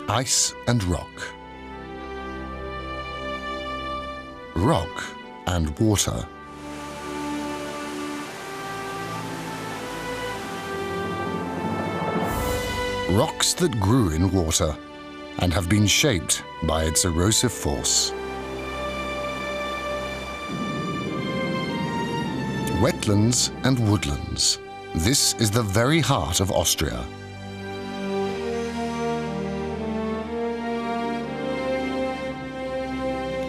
Ice and rock. Rock and water. Rocks that grew in water and have been shaped by its erosive force. Wetlands and woodlands. This is the very heart of Austria.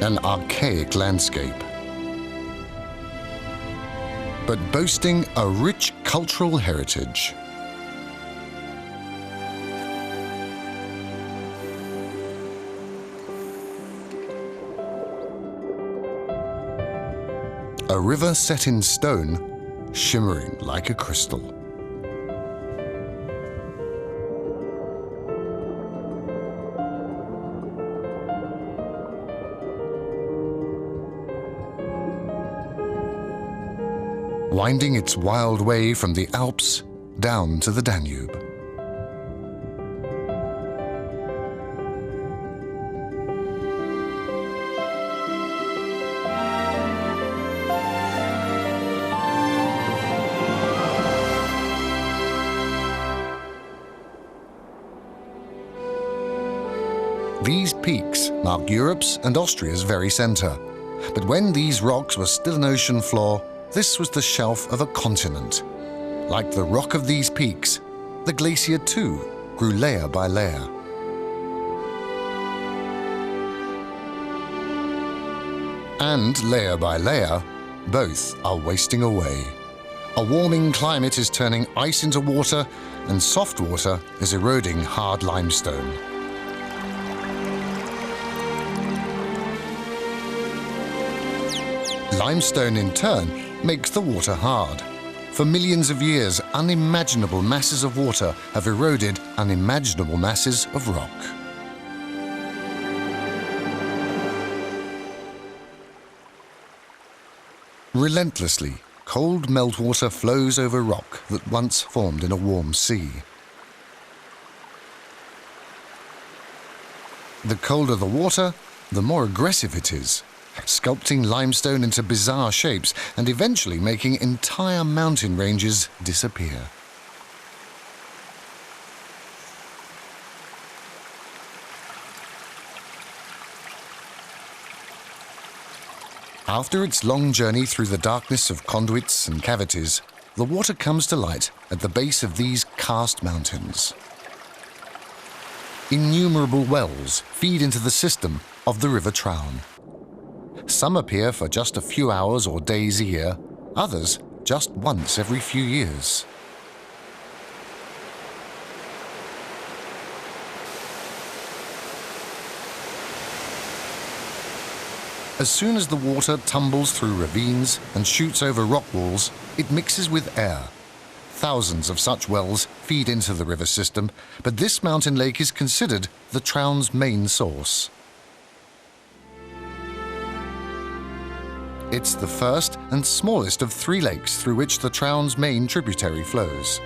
An archaic landscape, but boasting a rich cultural heritage. A river set in stone, shimmering like a crystal. Winding its wild way from the Alps down to the Danube. These peaks mark Europe's and Austria's very centre. But when these rocks were still an ocean floor, this was the shelf of a continent. Like the rock of these peaks, the glacier too grew layer by layer. And layer by layer, both are wasting away. A warming climate is turning ice into water, and soft water is eroding hard limestone. Limestone, in turn, makes the water hard. For millions of years, unimaginable masses of water have eroded unimaginable masses of rock. Relentlessly, cold meltwater flows over rock that once formed in a warm sea. The colder the water, the more aggressive it is, sculpting limestone into bizarre shapes and eventually making entire mountain ranges disappear. After its long journey through the darkness of conduits and cavities, the water comes to light at the base of these karst mountains. Innumerable wells feed into the system of the River Traun. Some appear for just a few hours or days a year, others just once every few years. As soon as the water tumbles through ravines and shoots over rock walls, it mixes with air. Thousands of such wells feed into the river system, but this mountain lake is considered the Traun's main source. It's the first and smallest of 3 lakes through which the Traun's main tributary flows.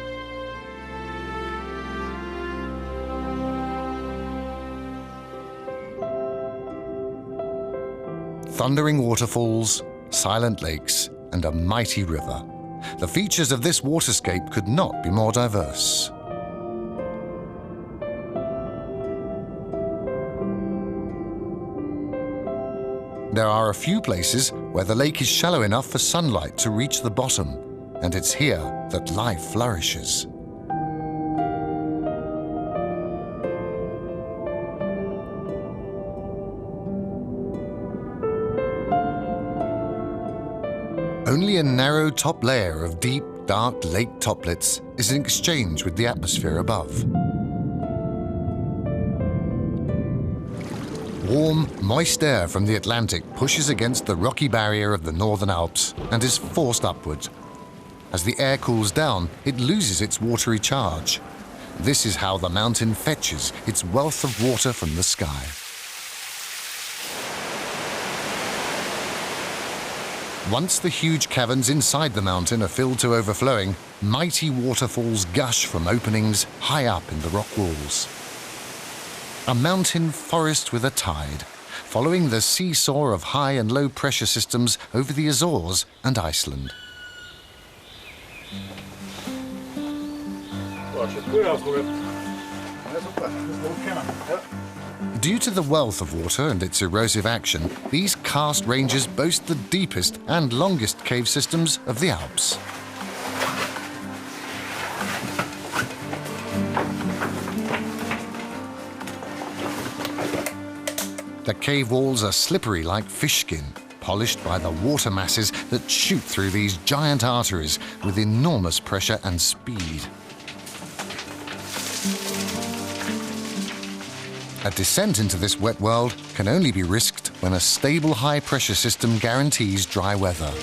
Thundering waterfalls, silent lakes, and a mighty river. The features of this waterscape could not be more diverse. There are a few places where the lake is shallow enough for sunlight to reach the bottom, and it's here that life flourishes. Only a narrow top layer of deep, dark lake toplets is in exchange with the atmosphere above. Warm, moist air from the Atlantic pushes against the rocky barrier of the Northern Alps and is forced upward. As the air cools down, it loses its watery charge. This is how the mountain fetches its wealth of water from the sky. Once the huge caverns inside the mountain are filled to overflowing, mighty waterfalls gush from openings high up in the rock walls. A mountain forest with a tide, following the seesaw of high and low pressure systems over the Azores and Iceland. Due to the wealth of water and its erosive action, these karst ranges boast the deepest and longest cave systems of the Alps. The cave walls are slippery like fish skin, polished by the water masses that shoot through these giant arteries with enormous pressure and speed. A descent into this wet world can only be risked when a stable high-pressure system guarantees dry weather.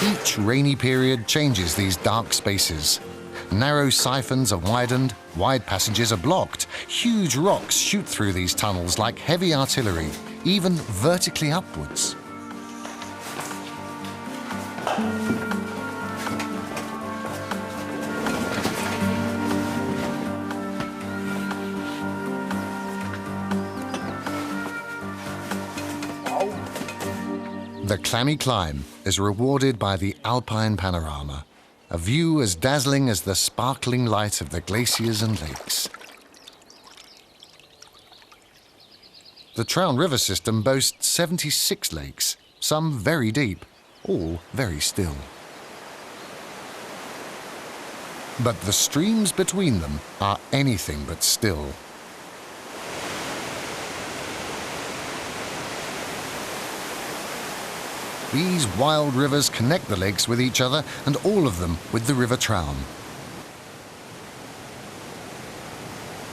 Each rainy period changes these dark spaces. Narrow siphons are widened, wide passages are blocked. Huge rocks shoot through these tunnels like heavy artillery, even vertically upwards. The clammy climb is rewarded by the Alpine panorama, a view as dazzling as the sparkling light of the glaciers and lakes. The Traun River system boasts 76 lakes, some very deep, all very still. But the streams between them are anything but still. These wild rivers connect the lakes with each other, and all of them with the River Traun.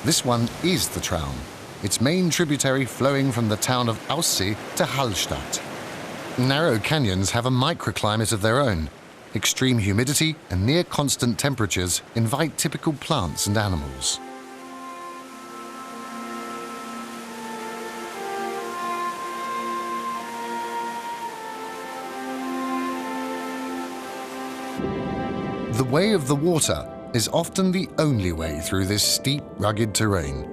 This one is the Traun, its main tributary flowing from the town of Aussee to Hallstatt. Narrow canyons have a microclimate of their own. Extreme humidity and near-constant temperatures invite typical plants and animals. The way of the water is often the only way through this steep, rugged terrain.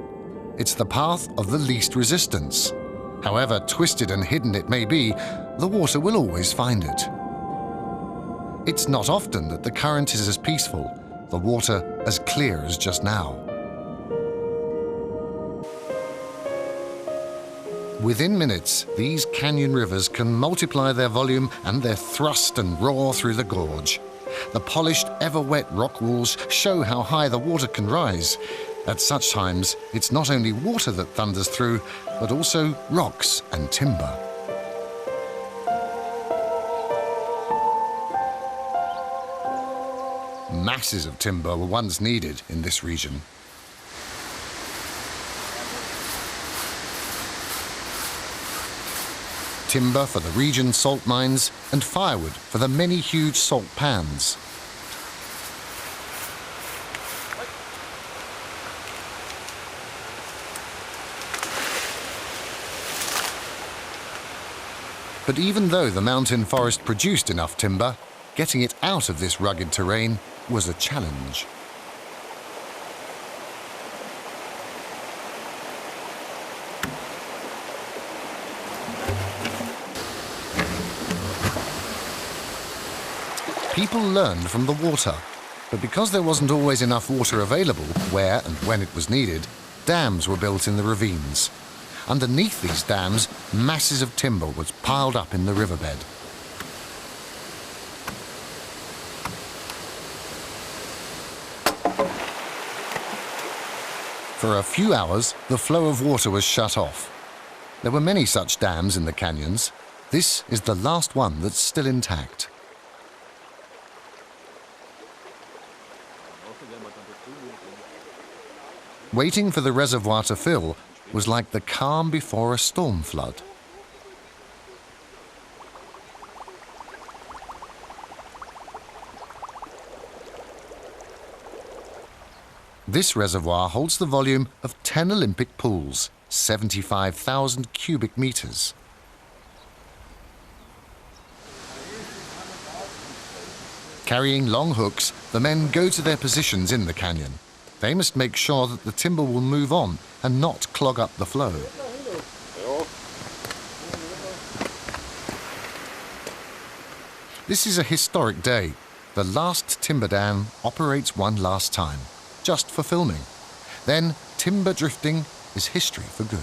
It's the path of the least resistance. However twisted and hidden it may be, the water will always find it. It's not often that the current is as peaceful, the water as clear as just now. Within minutes, these canyon rivers can multiply their volume and their thrust and roar through the gorge. The polished, ever-wet rock walls show how high the water can rise. At such times, it's not only water that thunders through, but also rocks and timber. Masses of timber were once needed in this region. Timber for the region's salt mines, and firewood for the many huge salt pans. But even though the mountain forest produced enough timber, getting it out of this rugged terrain was a challenge. People learned from the water, but because there wasn't always enough water available where and when it was needed, dams were built in the ravines. Underneath these dams, masses of timber was piled up in the riverbed. For a few hours, the flow of water was shut off. There were many such dams in the canyons. This is the last one that's still intact. Waiting for the reservoir to fill was like the calm before a storm flood. This reservoir holds the volume of 10 Olympic pools, 75,000 cubic meters. Carrying long hooks, the men go to their positions in the canyon. They must make sure that the timber will move on and not clog up the flow. This is a historic day. The last timber dam operates one last time, just for filming. Then timber drifting is history for good.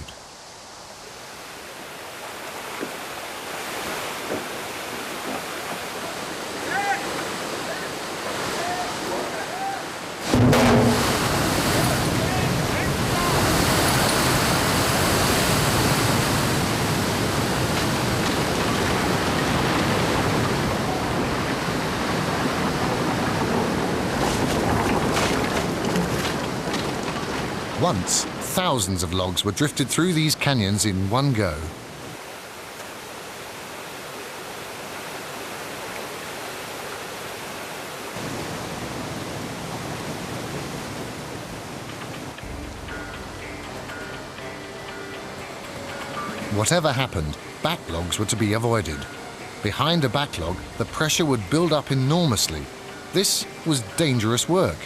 Once, thousands of logs were drifted through these canyons in one go. Whatever happened, backlogs were to be avoided. Behind a backlog, the pressure would build up enormously. This was dangerous work.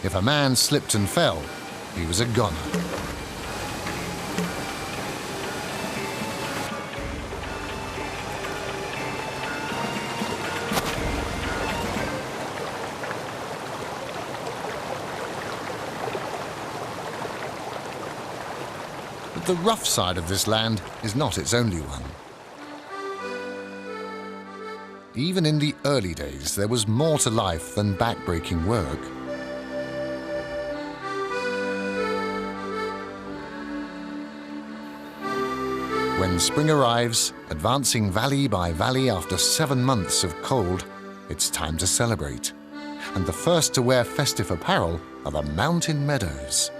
If a man slipped and fell, he was a goner. But the rough side of this land is not its only one. Even in the early days, there was more to life than backbreaking work. When spring arrives, advancing valley by valley after 7 months of cold, it's time to celebrate. And the first to wear festive apparel are the mountain meadows.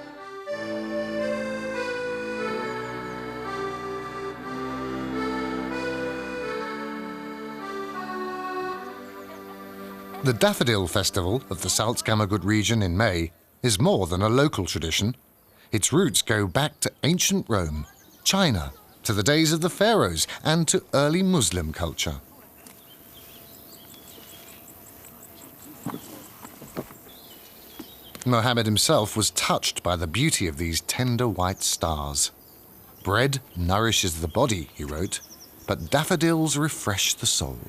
The Daffodil Festival of the Salzkammergut region in May is more than a local tradition. Its roots go back to ancient Rome, China, to the days of the pharaohs and to early Muslim culture. Mohammed himself was touched by the beauty of these tender white stars. Bread nourishes the body, he wrote, but daffodils refresh the soul.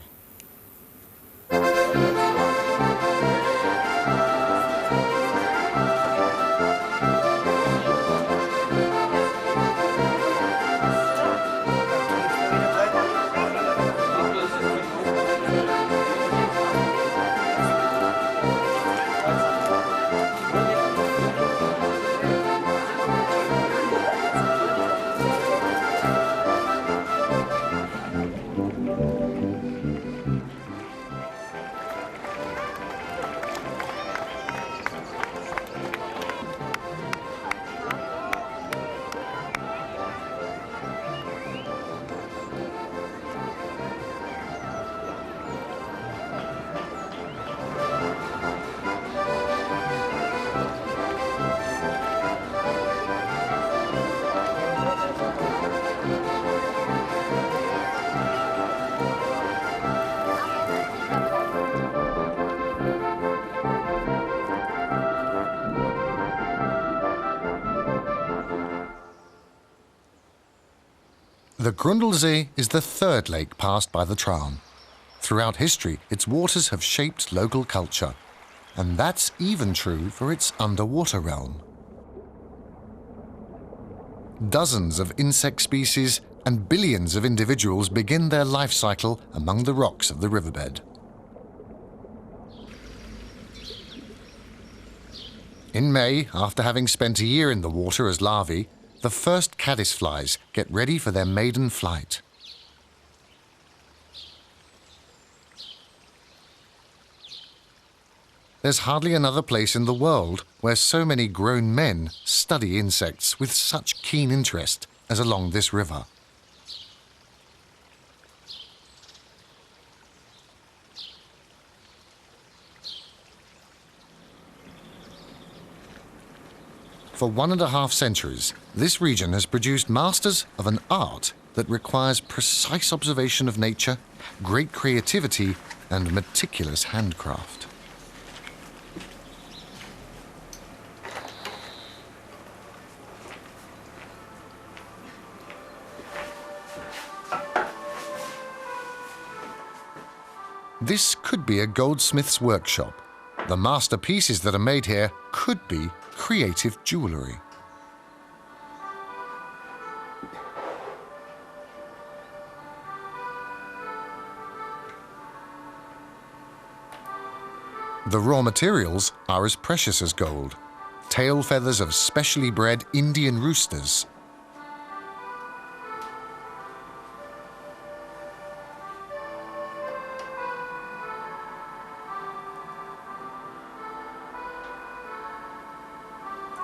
The Grundlsee is the third lake passed by the Traun. Throughout history, its waters have shaped local culture, and that's even true for its underwater realm. Dozens of insect species and billions of individuals begin their life cycle among the rocks of the riverbed. In May, after having spent a year in the water as larvae, the first caddisflies get ready for their maiden flight. There's hardly another place in the world where so many grown men study insects with such keen interest as along this river. For 1.5 centuries, this region has produced masters of an art that requires precise observation of nature, great creativity, and meticulous handcraft. This could be a goldsmith's workshop. The masterpieces that are made here could be creative jewellery. The raw materials are as precious as gold. Tail feathers of specially bred Indian roosters.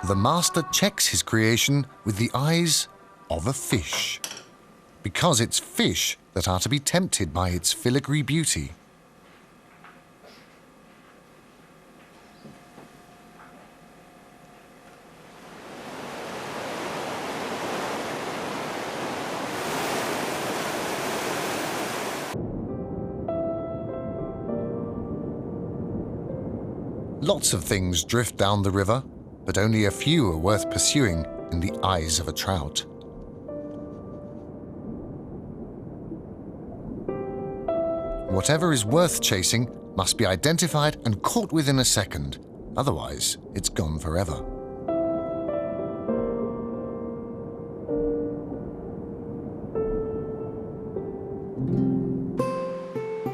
The master checks his creation with the eyes of a fish, because it's fish that are to be tempted by its filigree beauty. Lots of things drift down the river, but only a few are worth pursuing in the eyes of a trout. Whatever is worth chasing must be identified and caught within a second, otherwise it's gone forever.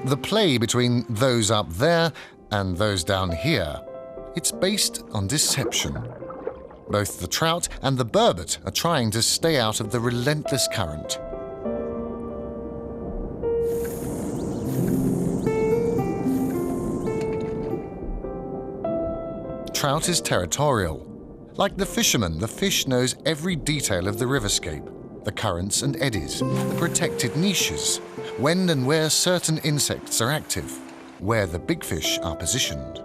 The play between those up there and those down here, it's based on deception. Both the trout and the burbot are trying to stay out of the relentless current. Trout is territorial. Like the fisherman, the fish knows every detail of the riverscape, the currents and eddies, the protected niches, when and where certain insects are active, where the big fish are positioned.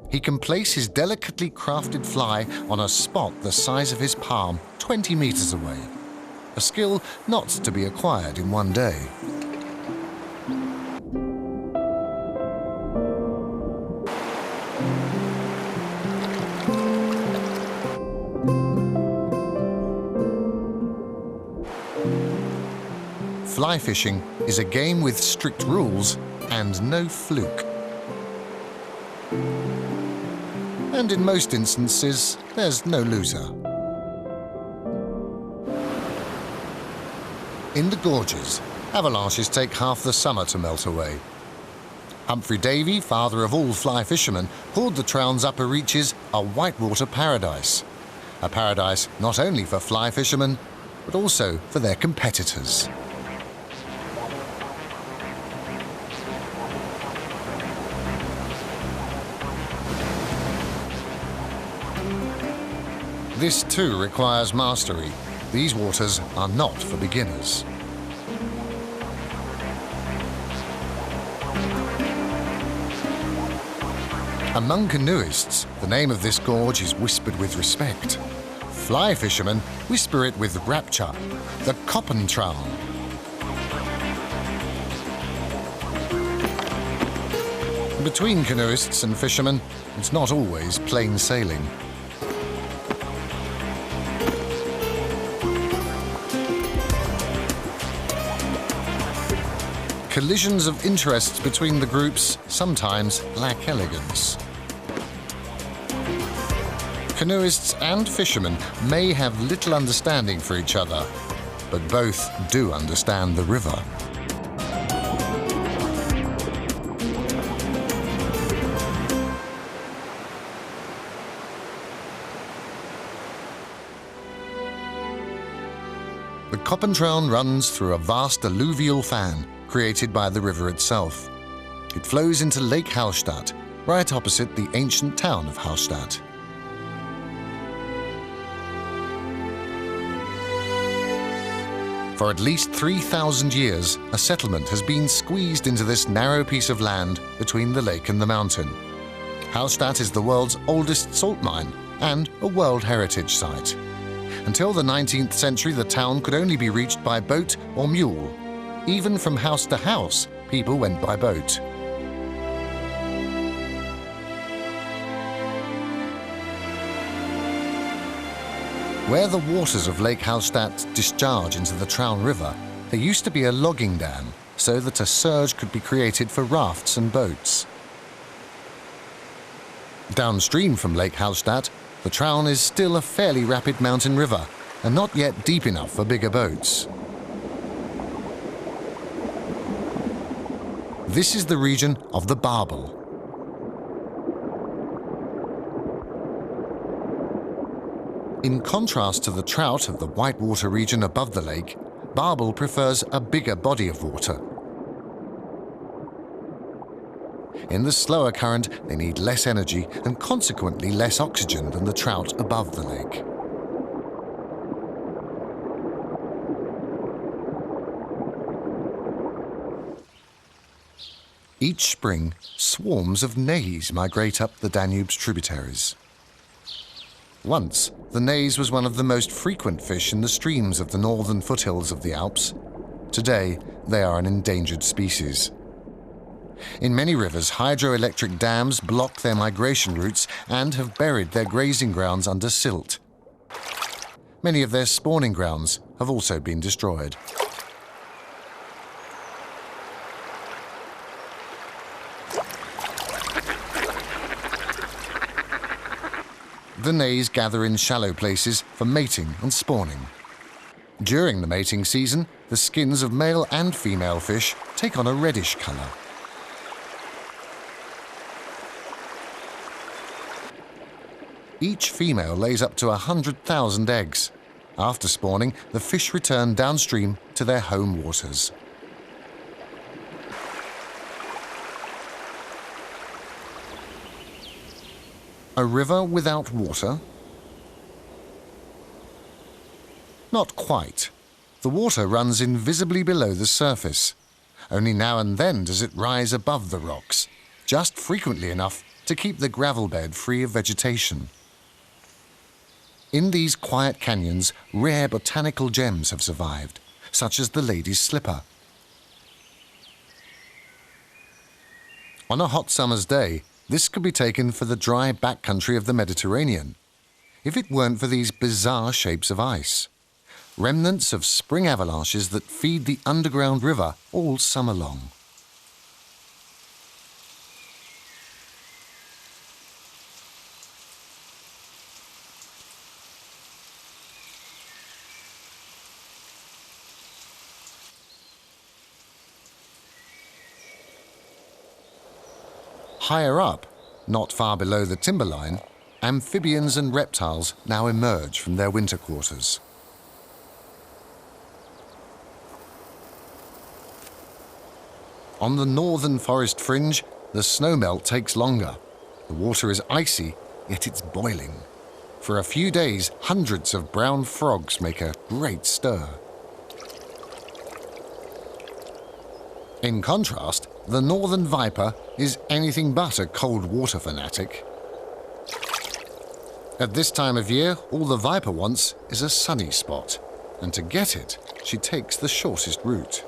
He can place his delicately crafted fly on a spot the size of his palm 20 meters away, a skill not to be acquired in one day. Fly fishing is a game with strict rules and no fluke. And in most instances, there's no loser. In the gorges, avalanches take half the summer to melt away. Humphrey Davy, father of all fly fishermen, called the Trown's upper reaches a whitewater paradise. A paradise not only for fly fishermen, but also for their competitors. This too requires mastery. These waters are not for beginners. Among canoeists, the name of this gorge is whispered with respect. Fly fishermen whisper it with rapture, the Koppentraum. Between canoeists and fishermen, it's not always plain sailing. Collisions of interests between the groups sometimes lack elegance. Canoeists and fishermen may have little understanding for each other, but both do understand the river. The Koppentraun runs through a vast alluvial fan created by the river itself. It flows into Lake Hallstatt, right opposite the ancient town of Hallstatt. For at least 3,000 years, a settlement has been squeezed into this narrow piece of land between the lake and the mountain. Hallstatt is the world's oldest salt mine and a World Heritage Site. Until the 19th century, the town could only be reached by boat or mule. Even from house to house, people went by boat. Where the waters of Lake Hallstatt discharge into the Traun River, there used to be a logging dam so that a surge could be created for rafts and boats. Downstream from Lake Hallstatt, the Traun is still a fairly rapid mountain river and not yet deep enough for bigger boats. This is the region of the barbel. In contrast to the trout of the whitewater region above the lake, barbel prefers a bigger body of water. In the slower current, they need less energy and consequently less oxygen than the trout above the lake. Each spring, swarms of nays migrate up the Danube's tributaries. Once, the nays was one of the most frequent fish in the streams of the northern foothills of the Alps. Today, they are an endangered species. In many rivers, hydroelectric dams block their migration routes and have buried their grazing grounds under silt. Many of their spawning grounds have also been destroyed. The nays gather in shallow places for mating and spawning. During the mating season, the skins of male and female fish take on a reddish colour. Each female lays up to 100,000 eggs. After spawning, the fish return downstream to their home waters. A river without water? Not quite. The water runs invisibly below the surface. Only now and then does it rise above the rocks, just frequently enough to keep the gravel bed free of vegetation. In these quiet canyons, rare botanical gems have survived, such as the lady's slipper. On a hot summer's day, this could be taken for the dry backcountry of the Mediterranean, if it weren't for these bizarre shapes of ice. Remnants of spring avalanches that feed the underground river all summer long. Higher up, not far below the timberline, amphibians and reptiles now emerge from their winter quarters. On the northern forest fringe, the snowmelt takes longer. The water is icy, yet it's boiling. For a few days, hundreds of brown frogs make a great stir. In contrast, the northern viper is anything but a cold water fanatic. At this time of year, all the viper wants is a sunny spot, and to get it, she takes the shortest route.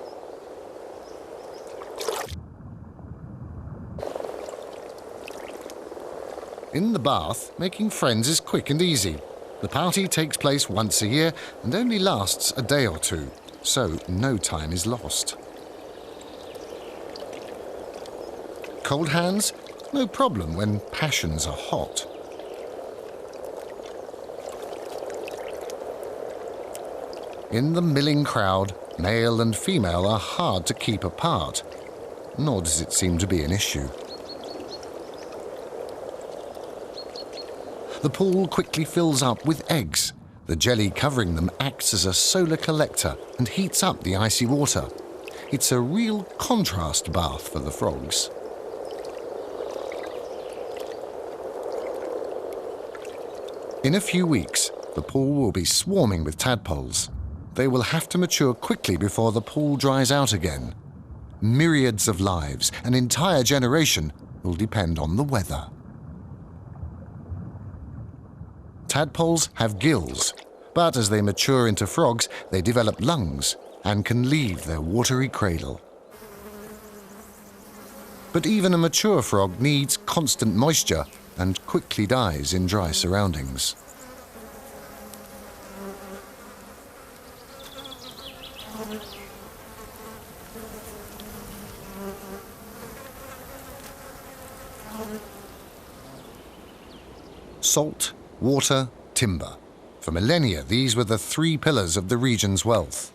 In the bath, making friends is quick and easy. The party takes place once a year and only lasts a day or two, so no time is lost. Cold hands? No problem when passions are hot. In the milling crowd, male and female are hard to keep apart, nor does it seem to be an issue. The pool quickly fills up with eggs. The jelly covering them acts as a solar collector and heats up the icy water. It's a real contrast bath for the frogs. In a few weeks, the pool will be swarming with tadpoles. They will have to mature quickly before the pool dries out again. Myriads of lives, an entire generation, will depend on the weather. Tadpoles have gills, but as they mature into frogs, they develop lungs, and can leave their watery cradle. But even a mature frog needs constant moisture and quickly dies in dry surroundings. Salt, water, timber. For millennia, these were the three pillars of the region's wealth.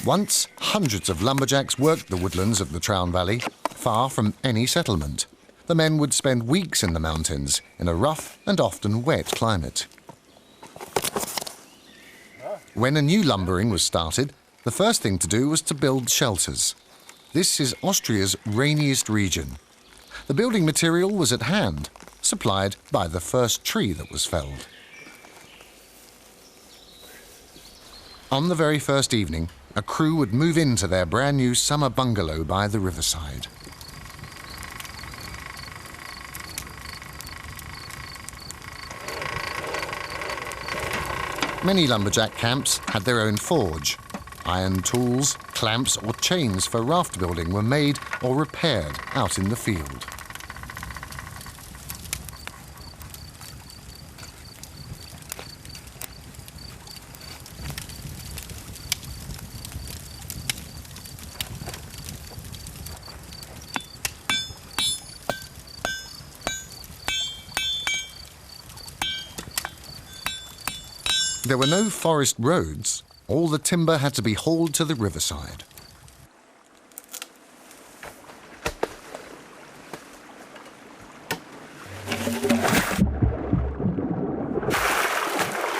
Once, hundreds of lumberjacks worked the woodlands of the Traun Valley, far from any settlement. The men would spend weeks in the mountains in a rough and often wet climate. When a new lumbering was started, the first thing to do was to build shelters. This is Austria's rainiest region. The building material was at hand, supplied by the first tree that was felled. On the very first evening, a crew would move into their brand new summer bungalow by the riverside. Many lumberjack camps had their own forge. Iron tools, clamps or chains for raft building were made or repaired out in the field. There were no forest roads. All the timber had to be hauled to the riverside.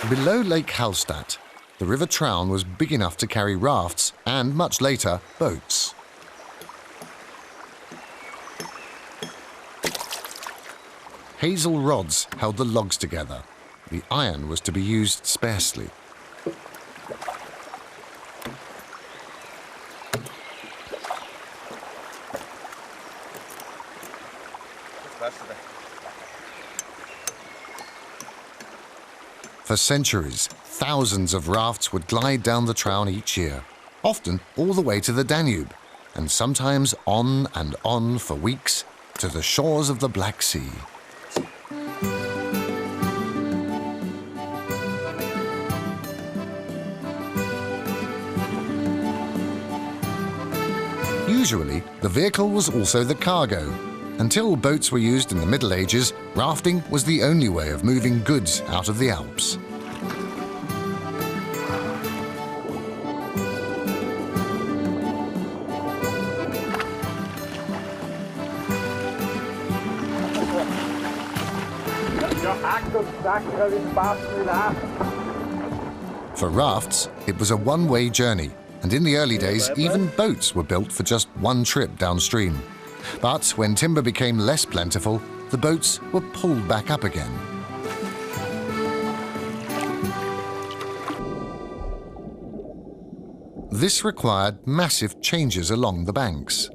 Below Lake Hallstatt, the River Traun was big enough to carry rafts and, much later, boats. Hazel rods held the logs together. The iron was to be used sparsely. For centuries, thousands of rafts would glide down the Traun each year, often all the way to the Danube, and sometimes on and on for weeks to the shores of the Black Sea. Usually, the vehicle was also the cargo. Until boats were used in the Middle Ages, rafting was the only way of moving goods out of the Alps. For rafts, it was a one-way journey, and in the early days, even boats were built for just one trip downstream. But when timber became less plentiful, the boats were pulled back up again. This required massive changes along the banks.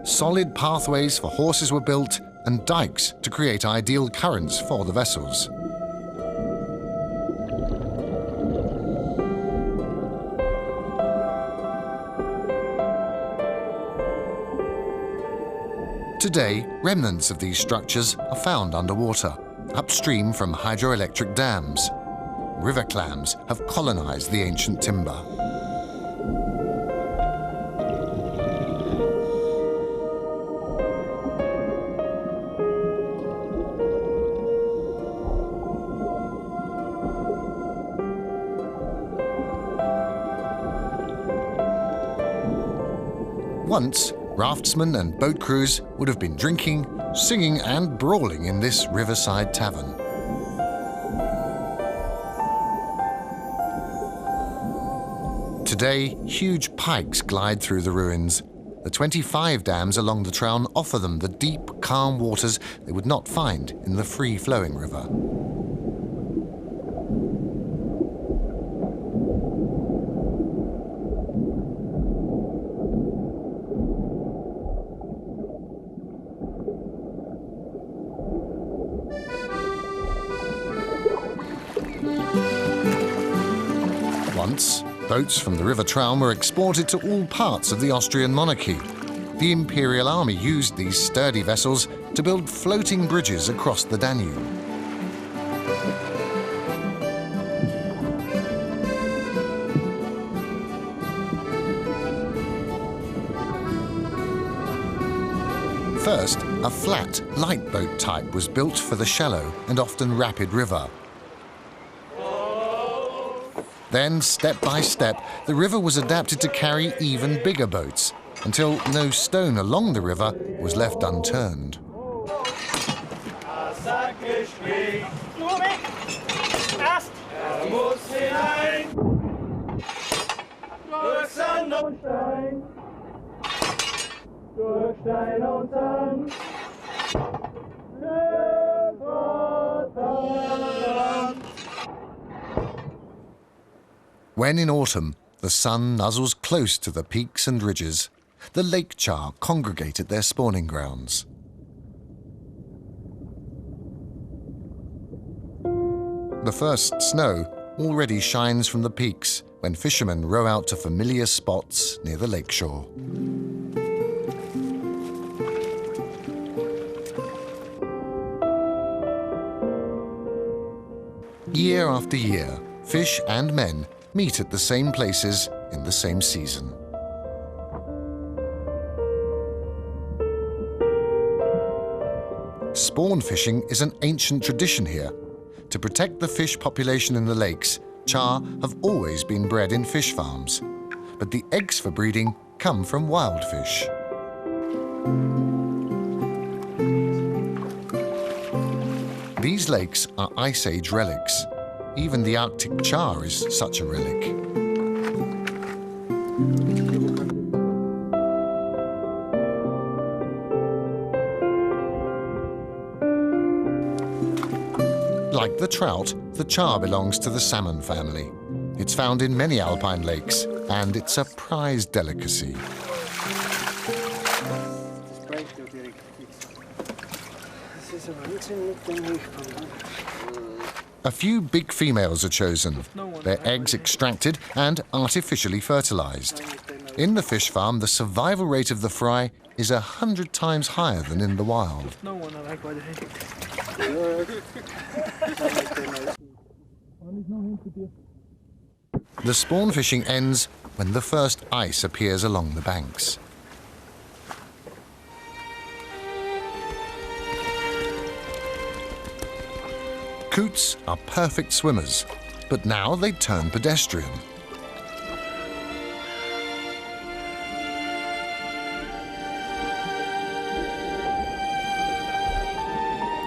Solid pathways for horses were built and dikes to create ideal currents for the vessels. Today, remnants of these structures are found underwater, upstream from hydroelectric dams. River clams have colonized the ancient timber. Once, raftsmen and boat crews would have been drinking, singing and brawling in this riverside tavern. Today, huge pikes glide through the ruins. The 25 dams along the Traun offer them the deep, calm waters they would not find in the free-flowing river. Once, boats from the River Traun were exported to all parts of the Austrian monarchy. The Imperial Army used these sturdy vessels to build floating bridges across the Danube. First, a flat, light boat type was built for the shallow and often rapid river. Then, step by step, the river was adapted to carry even bigger boats, until no stone along the river was left unturned. When in autumn the sun nuzzles close to the peaks and ridges, the lake char congregate at their spawning grounds. The first snow already shines from the peaks when fishermen row out to familiar spots near the lakeshore. Year after year, fish and men meet at the same places in the same season. Spawn fishing is an ancient tradition here. To protect the fish population in the lakes, char have always been bred in fish farms, but the eggs for breeding come from wild fish. These lakes are Ice Age relics. Even the Arctic char is such a relic. Like the trout, the char belongs to the salmon family. It's found in many alpine lakes, and it's a prized delicacy. A few big females are chosen, their eggs extracted and artificially fertilized. In the fish farm, the survival rate of the fry is 100 times higher than in the wild. The spawn fishing ends when the first ice appears along the banks. Coots are perfect swimmers, but now they turn pedestrian.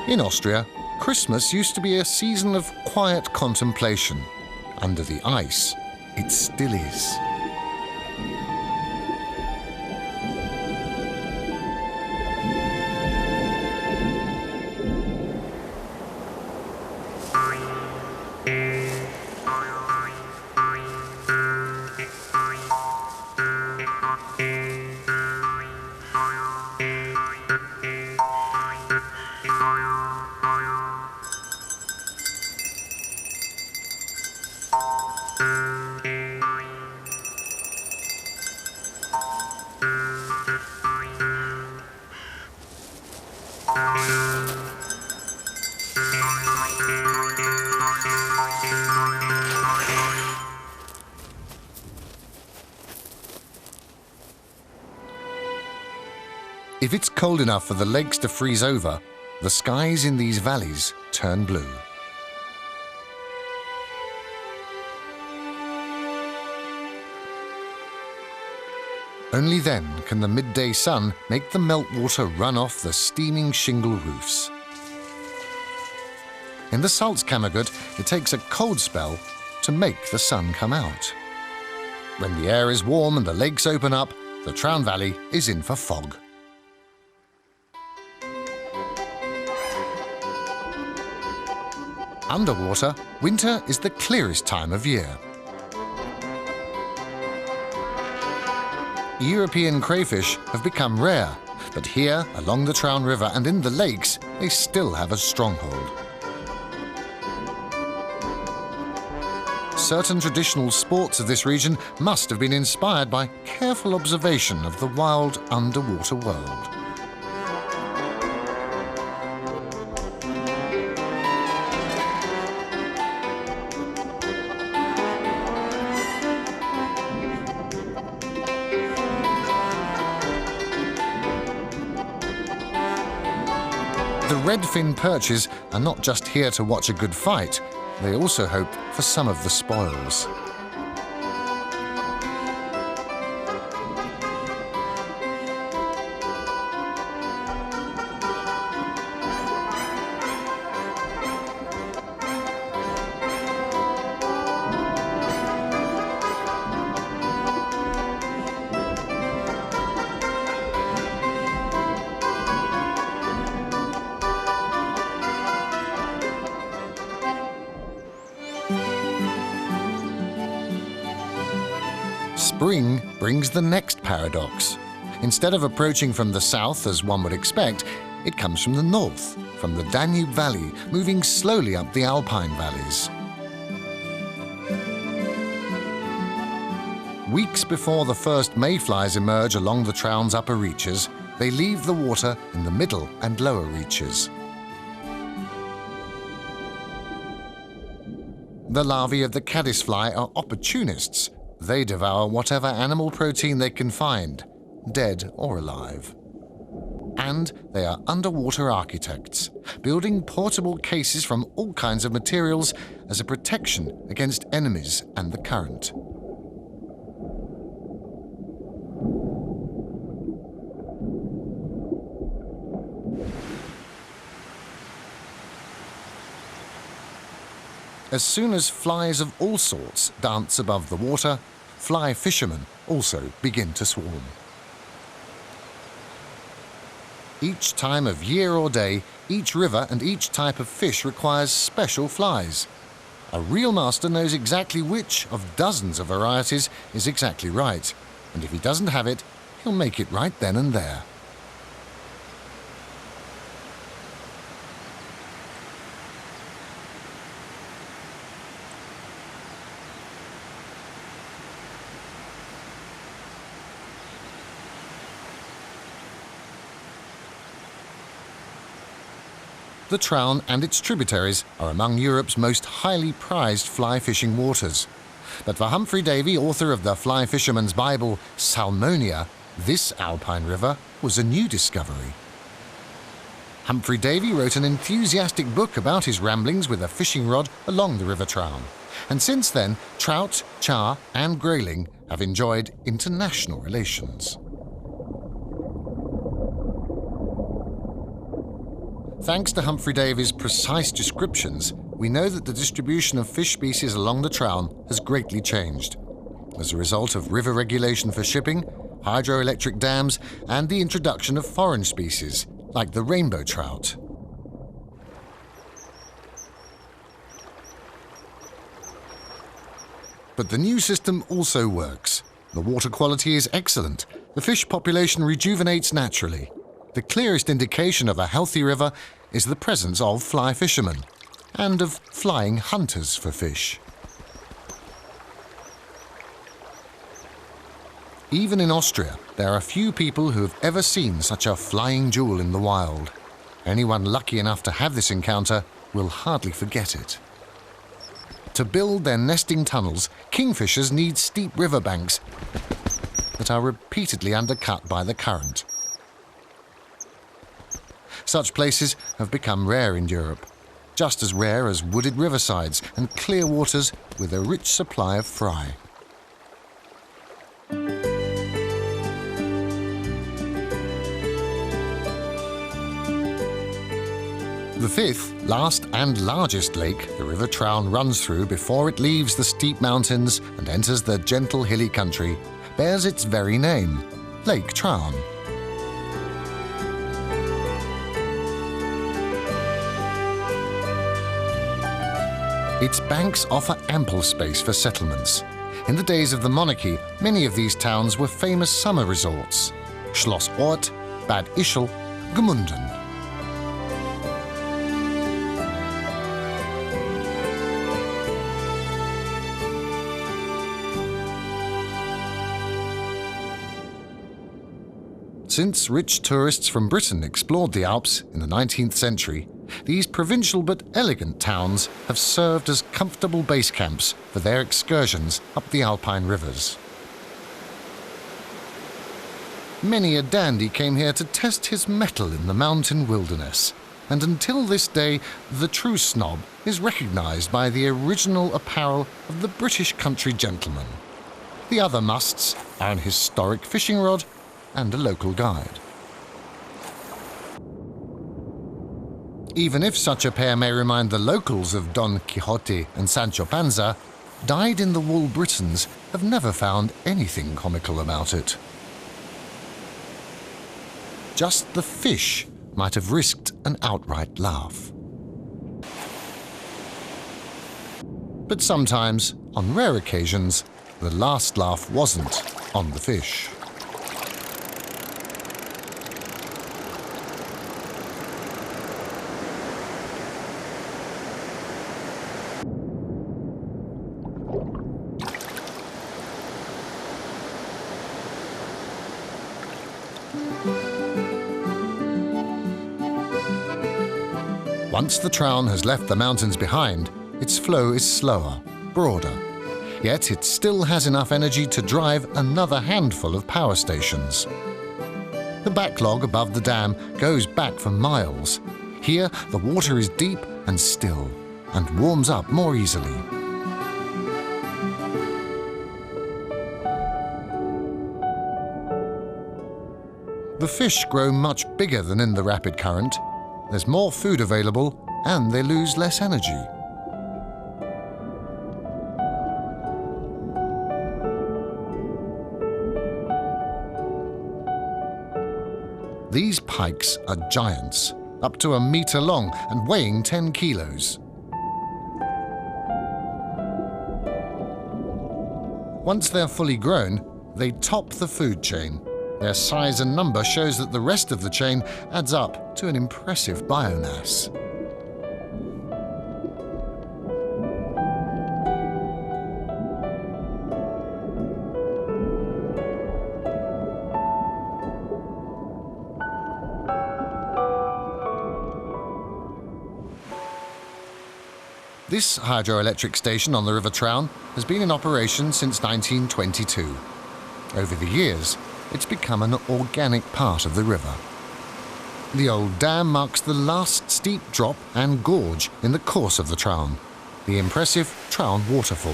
In Austria, Christmas used to be a season of quiet contemplation. Under the ice, it still is. If it's cold enough for the lakes to freeze over, the skies in these valleys turn blue. Only then can the midday sun make the meltwater run off the steaming shingle roofs. In the Salzkammergut, it takes a cold spell to make the sun come out. When the air is warm and the lakes open up, the Traun Valley is in for fog. Underwater, winter is the clearest time of year. European crayfish have become rare, but here, along the Traun River and in the lakes, they still have a stronghold. Certain traditional sports of this region must have been inspired by careful observation of the wild underwater world. The redfin perches are not just here to watch a good fight, they also hope for some of the spoils. Spring brings the next paradox. Instead of approaching from the south, as one would expect, it comes from the north, from the Danube Valley, moving slowly up the Alpine valleys. Weeks before the first mayflies emerge along the Traun's upper reaches, they leave the water in the middle and lower reaches. The larvae of the caddisfly are opportunists. They devour whatever animal protein they can find, dead or alive. And they are underwater architects, building portable cases from all kinds of materials as a protection against enemies and the current. As soon as flies of all sorts dance above the water, fly fishermen also begin to swarm. Each time of year or day, each river and each type of fish requires special flies. A real master knows exactly which of dozens of varieties is exactly right, and if he doesn't have it, he'll make it right then and there. The Traun and its tributaries are among Europe's most highly prized fly fishing waters. But for Humphrey Davy, author of the Fly Fisherman's Bible, Salmonia, this Alpine river was a new discovery. Humphrey Davy wrote an enthusiastic book about his ramblings with a fishing rod along the River Traun. And since then, trout, char and grayling have enjoyed international relations. Thanks to Humphrey Davy's precise descriptions, we know that the distribution of fish species along the Traun has greatly changed as a result of river regulation for shipping, hydroelectric dams, and the introduction of foreign species like the rainbow trout. But the new system also works. The water quality is excellent. The fish population rejuvenates naturally. The clearest indication of a healthy river is the presence of fly fishermen and of flying hunters for fish. Even in Austria, there are few people who have ever seen such a flying jewel in the wild. Anyone lucky enough to have this encounter will hardly forget it. To build their nesting tunnels, kingfishers need steep riverbanks that are repeatedly undercut by the current. Such places have become rare in Europe, just as rare as wooded riversides and clear waters with a rich supply of fry. The fifth, last and largest lake the River Traun runs through before it leaves the steep mountains and enters the gentle hilly country bears its very name, Lake Traun. Its banks offer ample space for settlements. In the days of the monarchy, many of these towns were famous summer resorts: Schloss Ort, Bad Ischl, Gmunden. Since rich tourists from Britain explored the Alps in the 19th century, these provincial but elegant towns have served as comfortable base camps for their excursions up the Alpine rivers. Many a dandy came here to test his mettle in the mountain wilderness, and until this day, the true snob is recognised by the original apparel of the British country gentleman. The other musts are an historic fishing rod and a local guide. Even if such a pair may remind the locals of Don Quixote and Sancho Panza, dyed-in-the-wool Britons have never found anything comical about it. Just the fish might have risked an outright laugh. But sometimes, on rare occasions, the last laugh wasn't on the fish. Once the Traun has left the mountains behind, its flow is slower, broader. Yet it still has enough energy to drive another handful of power stations. The backlog above the dam goes back for miles. Here, the water is deep and still, and warms up more easily. The fish grow much bigger than in the rapid current. There's more food available, and they lose less energy. These pikes are giants, up to 1 meter long and weighing 10 kilos. Once they're fully grown, they top the food chain. Their size and number shows that the rest of the chain adds up to an impressive biomass. This hydroelectric station on the River Traun has been in operation since 1922. Over the years, it's become an organic part of the river. The old dam marks the last steep drop and gorge in the course of the Traun, the impressive Traun waterfall.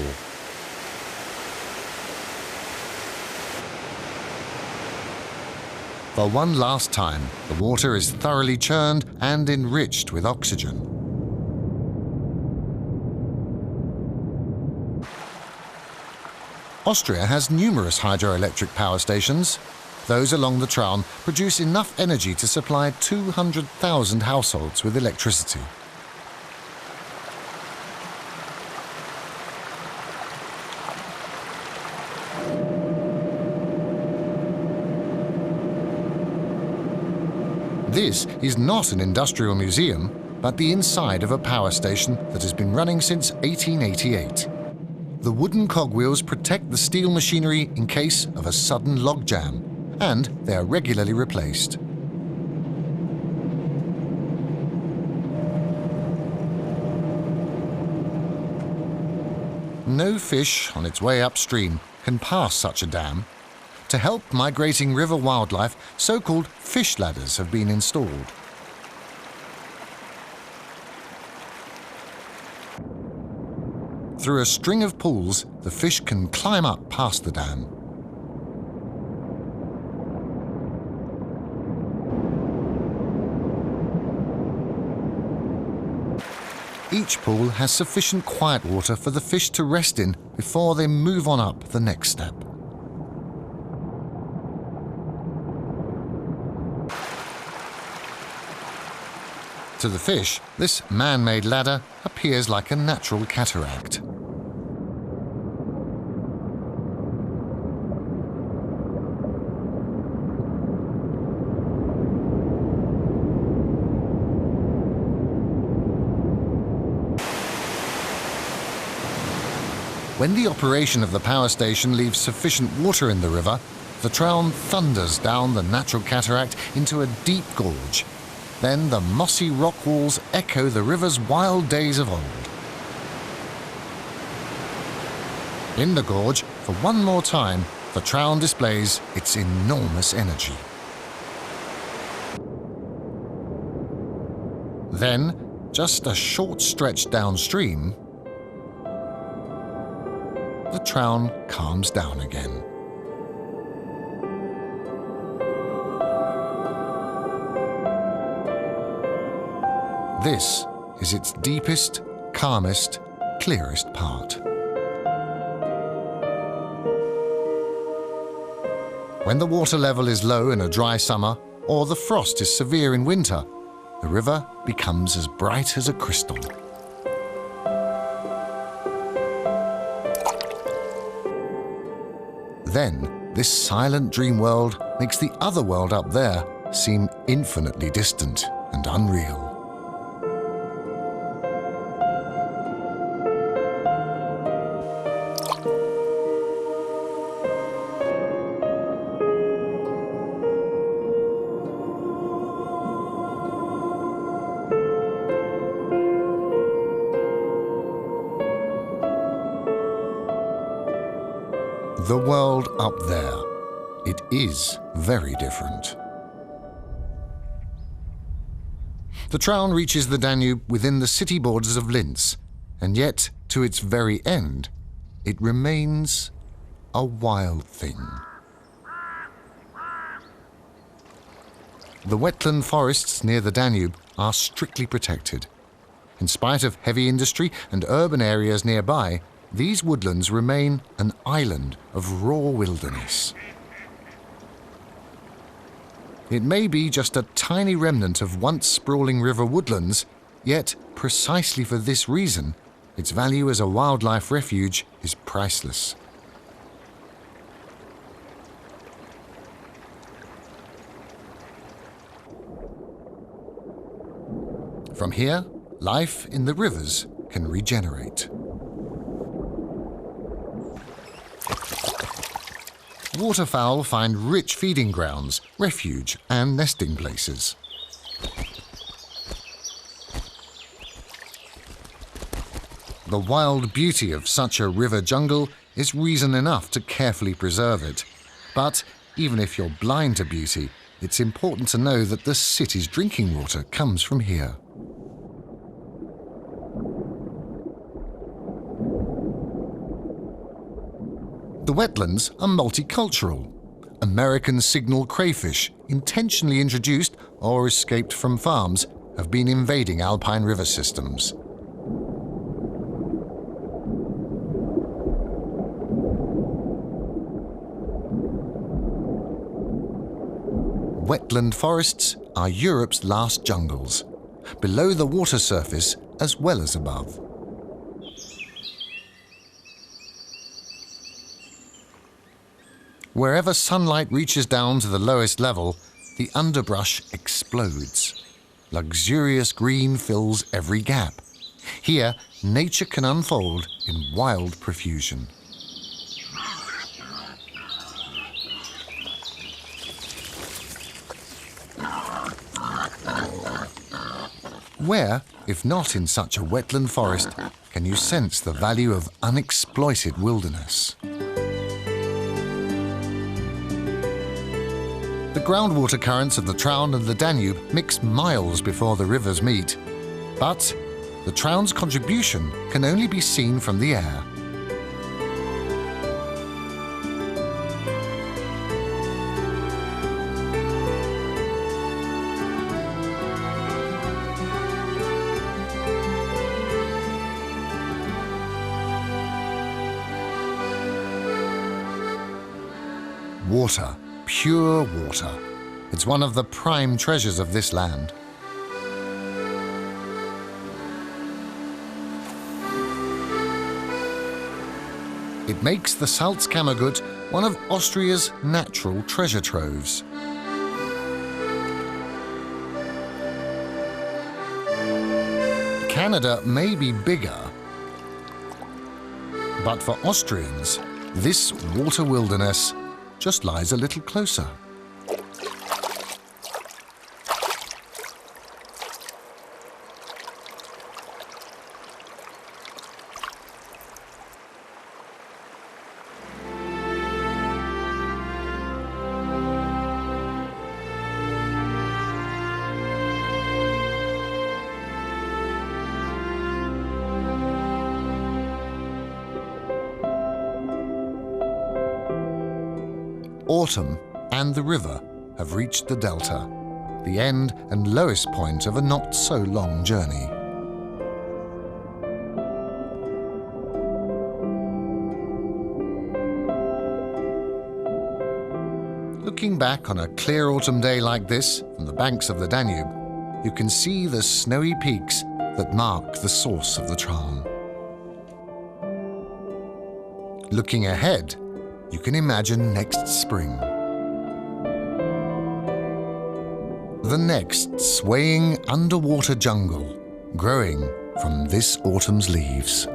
For one last time, the water is thoroughly churned and enriched with oxygen. Austria has numerous hydroelectric power stations. Those along the Traun produce enough energy to supply 200,000 households with electricity. This is not an industrial museum, but the inside of a power station that has been running since 1888. The wooden cogwheels protect the steel machinery in case of a sudden logjam, and they are regularly replaced. No fish on its way upstream can pass such a dam. To help migrating river wildlife, so-called fish ladders have been installed. Through a string of pools, the fish can climb up past the dam. Each pool has sufficient quiet water for the fish to rest in before they move on up the next step. To the fish, this man-made ladder appears like a natural cataract. When the operation of the power station leaves sufficient water in the river, the Traun thunders down the natural cataract into a deep gorge. Then the mossy rock walls echo the river's wild days of old. In the gorge, for one more time, the Traun displays its enormous energy. Then, just a short stretch downstream, the Traun calms down again. This is its deepest, calmest, clearest part. When the water level is low in a dry summer, or the frost is severe in winter, the river becomes as bright as a crystal. Then, this silent dream world makes the other world up there seem infinitely distant and unreal. The world up there, it is very different. The Traun reaches the Danube within the city borders of Linz, and yet, to its very end, it remains a wild thing. The wetland forests near the Danube are strictly protected. In spite of heavy industry and urban areas nearby, these woodlands remain an island of raw wilderness. It may be just a tiny remnant of once sprawling river woodlands, yet precisely for this reason, its value as a wildlife refuge is priceless. From here, life in the rivers can regenerate. Waterfowl find rich feeding grounds, refuge and nesting places. The wild beauty of such a river jungle is reason enough to carefully preserve it. But even if you're blind to beauty, it's important to know that the city's drinking water comes from here. The wetlands are multicultural. American signal crayfish, intentionally introduced or escaped from farms, have been invading Alpine river systems. Wetland forests are Europe's last jungles, below the water surface as well as above. Wherever sunlight reaches down to the lowest level, the underbrush explodes. Luxurious green fills every gap. Here, nature can unfold in wild profusion. Where, if not in such a wetland forest, can you sense the value of unexploited wilderness? The groundwater currents of the Traun and the Danube mix miles before the rivers meet. But the Traun's contribution can only be seen from the air. Water. Pure water. It's one of the prime treasures of this land. It makes the Salzkammergut one of Austria's natural treasure troves. Canada may be bigger, but for Austrians, this water wilderness just lies a little closer. Autumn and the river have reached the delta, the end and lowest point of a not-so-long journey. Looking back on a clear autumn day like this from the banks of the Danube, you can see the snowy peaks that mark the source of the Traun. Looking ahead, you can imagine next spring. The next swaying underwater jungle growing from this autumn's leaves.